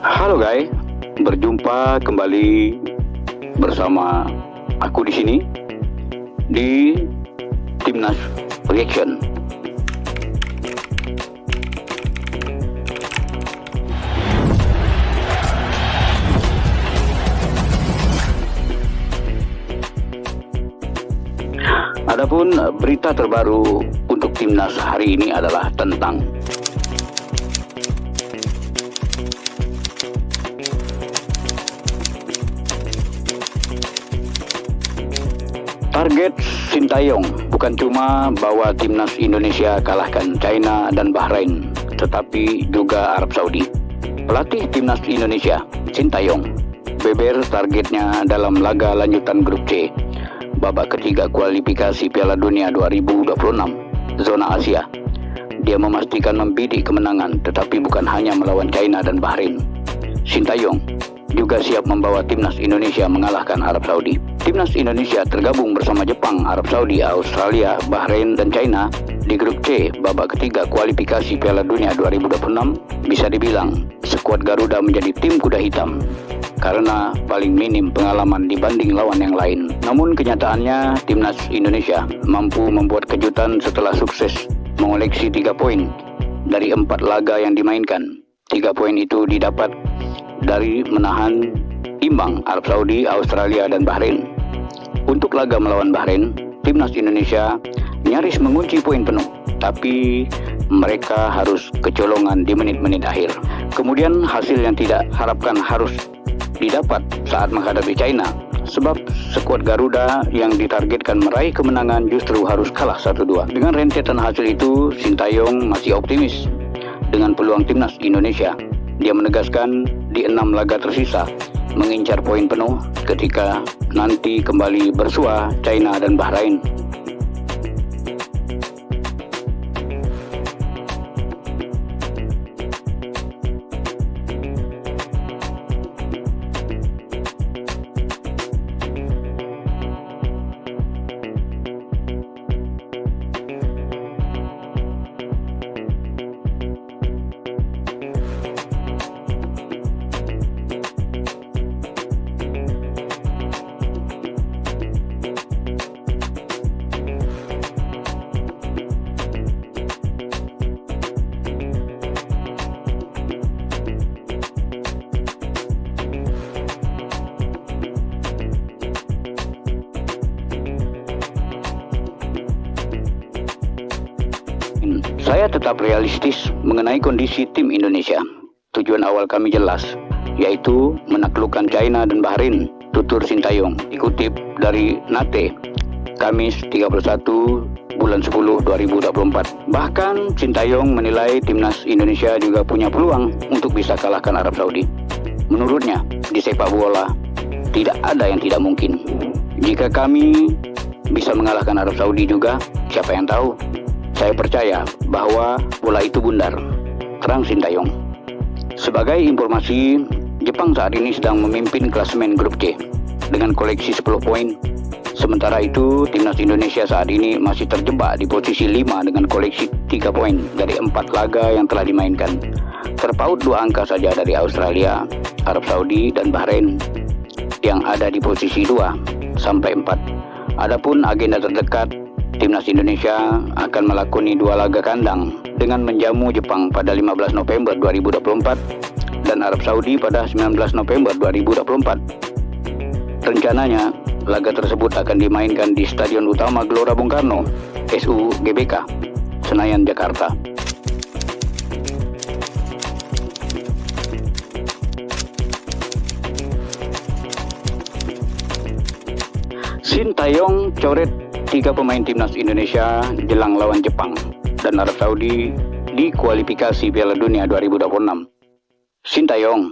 Halo guys, berjumpa kembali bersama aku di sini di Timnas Reaction. Adapun berita terbaru untuk Timnas hari ini adalah tentang target Sintayong bukan cuma bawa Timnas Indonesia kalahkan China dan Bahrain, tetapi juga Arab Saudi. Pelatih Timnas Indonesia, Sintayong, beber targetnya dalam laga lanjutan grup C, babak ketiga kualifikasi Piala Dunia 2026, zona Asia. Dia memastikan membidik kemenangan, tetapi bukan hanya melawan China dan Bahrain. Sintayong juga siap membawa Timnas Indonesia mengalahkan Arab Saudi. Timnas Indonesia tergabung bersama Jepang, Arab Saudi, Australia, Bahrain, dan China di grup C babak ketiga kualifikasi Piala Dunia 2026. Bisa dibilang skuad Garuda menjadi tim kuda hitam karena paling minim pengalaman dibanding lawan yang lain. Namun kenyataannya Timnas Indonesia mampu membuat kejutan setelah sukses mengoleksi 3 poin dari 4 laga yang dimainkan. 3 poin itu didapat dari menahan imbang Arab Saudi, Australia, dan Bahrain. Untuk laga melawan Bahrain, Timnas Indonesia nyaris mengunci poin penuh, tapi mereka harus kecolongan di menit-menit akhir. Kemudian hasil yang tidak harapkan harus didapat saat menghadapi China, sebab skuad Garuda yang ditargetkan meraih kemenangan justru harus kalah 1-2. Dengan rentetan hasil itu, Sintayong masih optimis dengan peluang Timnas Indonesia. Dia menegaskan di 6 laga tersisa mengincar poin penuh ketika nanti kembali bersua China dan Bahrain. Saya tetap realistis mengenai kondisi tim Indonesia. Tujuan awal kami jelas, yaitu menaklukkan China dan Bahrain, tutur Sintayong. Dikutip dari Nate, Kamis 31 bulan 10 2024. Bahkan Sintayong menilai Timnas Indonesia juga punya peluang untuk bisa kalahkan Arab Saudi. Menurutnya, di sepak bola tidak ada yang tidak mungkin. Jika kami bisa mengalahkan Arab Saudi juga, siapa yang tahu? Saya percaya bahwa bola itu bundar, terang Sintayong. Sebagai informasi, Jepang saat ini sedang memimpin klasemen grup C dengan koleksi 10 poin. Sementara itu, Timnas Indonesia saat ini masih terjebak di posisi 5 dengan koleksi 3 poin dari 4 laga yang telah dimainkan. Terpaut 2 angka saja dari Australia, Arab Saudi, dan Bahrain yang ada di posisi 2 sampai 4. Adapun agenda terdekat, Timnas Indonesia akan melakoni 2 laga kandang dengan menjamu Jepang pada 15 November 2024 dan Arab Saudi pada 19 November 2024. Rencananya, laga tersebut akan dimainkan di Stadion Utama Gelora Bung Karno, SUGBK, Senayan, Jakarta. Sintayong coret 3 pemain Timnas Indonesia jelang lawan Jepang dan Arab Saudi di kualifikasi Piala Dunia 2026. Sintayong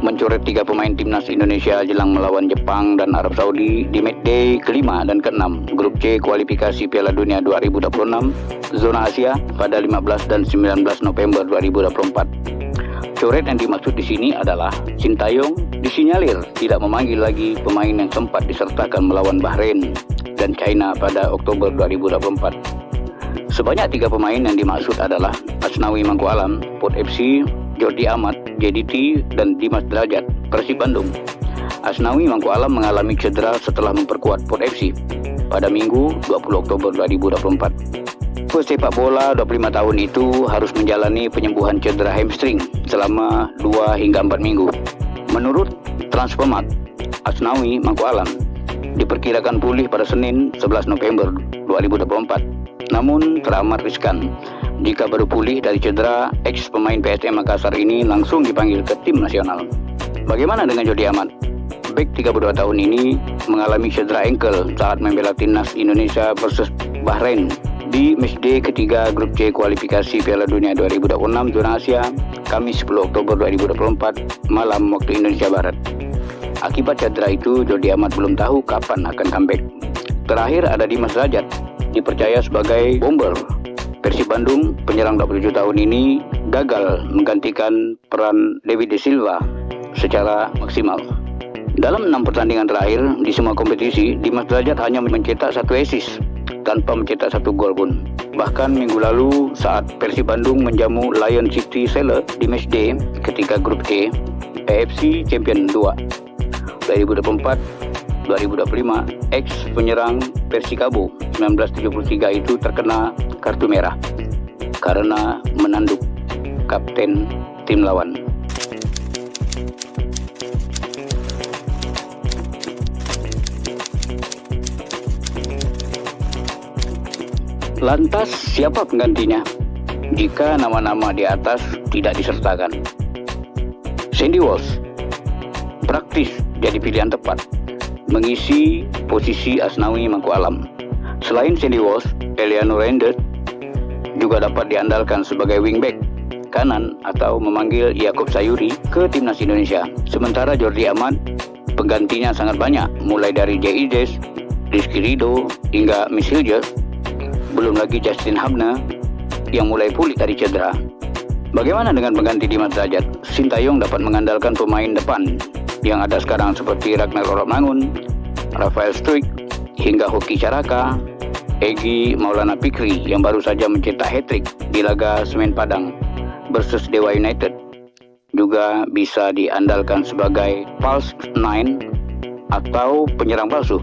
mencoret 3 pemain Timnas Indonesia jelang melawan Jepang dan Arab Saudi di matchday ke-5 dan ke-6 grup C kualifikasi Piala Dunia 2026 zona Asia pada 15 dan 19 November 2024. Coret yang dimaksud di sini adalah Sintayong disinyalir tidak memanggil lagi pemain yang sempat disertakan melawan Bahrain dan China pada Oktober 2024. Sebanyak 3 pemain yang dimaksud adalah Asnawi Mangkualam, Port FC, Jordi Amat, JDT, dan Dimas Derajat, Persib Bandung. Asnawi Mangku Alam mengalami cedera setelah memperkuat Port FC pada Minggu 20 Oktober 2024. Pesepak bola 25 tahun itu harus menjalani penyembuhan cedera hamstring selama 2 hingga 4 minggu. Menurut Transfermarkt, Asnawi Mangku Alam diperkirakan pulih pada Senin 11 November 2024. Namun teramat riskan jika baru pulih dari cedera, ex pemain PSM Makassar ini langsung dipanggil ke tim nasional. Bagaimana dengan Jordi Amat? Bek 32 tahun ini mengalami cedera ankle saat membela timnas Indonesia versus Bahrain di matchday ketiga grup C kualifikasi Piala Dunia 2026 zona Asia, Kamis 10 Oktober 2024 malam waktu Indonesia Barat. Akibat cedera itu, Jordi Amat belum tahu kapan akan comeback. Terakhir ada Dimas Derajat, dipercaya sebagai bomber. Persib Bandung, penyerang 27 tahun ini gagal menggantikan peran David De Silva secara maksimal. Dalam 6 pertandingan terakhir di semua kompetisi, Dimas Derajat hanya mencetak 1 assist tanpa mencetak 1 gol pun. Bahkan minggu lalu saat Persib Bandung menjamu Lion City Sailor di matchday ketika grup C AFC Champion 2 2024-2025, ex penyerang Persikabo 1973 itu terkena kartu merah karena menanduk kapten tim lawan. Lantas siapa penggantinya jika nama-nama di atas tidak disertakan? Sandy Walsh praktis jadi pilihan tepat mengisi posisi Asnawi Mangku Alam. Selain Sandy Walsh, Eliano Render juga dapat diandalkan sebagai wingback kanan atau memanggil Yaakob Sayuri ke timnas Indonesia. Sementara Jordi Amat penggantinya sangat banyak, mulai dari J.I.J.S, Rizky Ridho hingga Miss Hilger. Belum lagi Justin Habna yang mulai pulih dari cedera. Bagaimana dengan pengganti Dimas Derajat? Sintayong dapat mengandalkan pemain depan yang ada sekarang seperti Ragnar Orapmangun, Rafael Struijk, hingga Hoki Caraka, Egy Maulana Fikri yang baru saja mencetak hat-trick di laga Semen Padang versus Dewa United. Juga bisa diandalkan sebagai false nine atau penyerang palsu.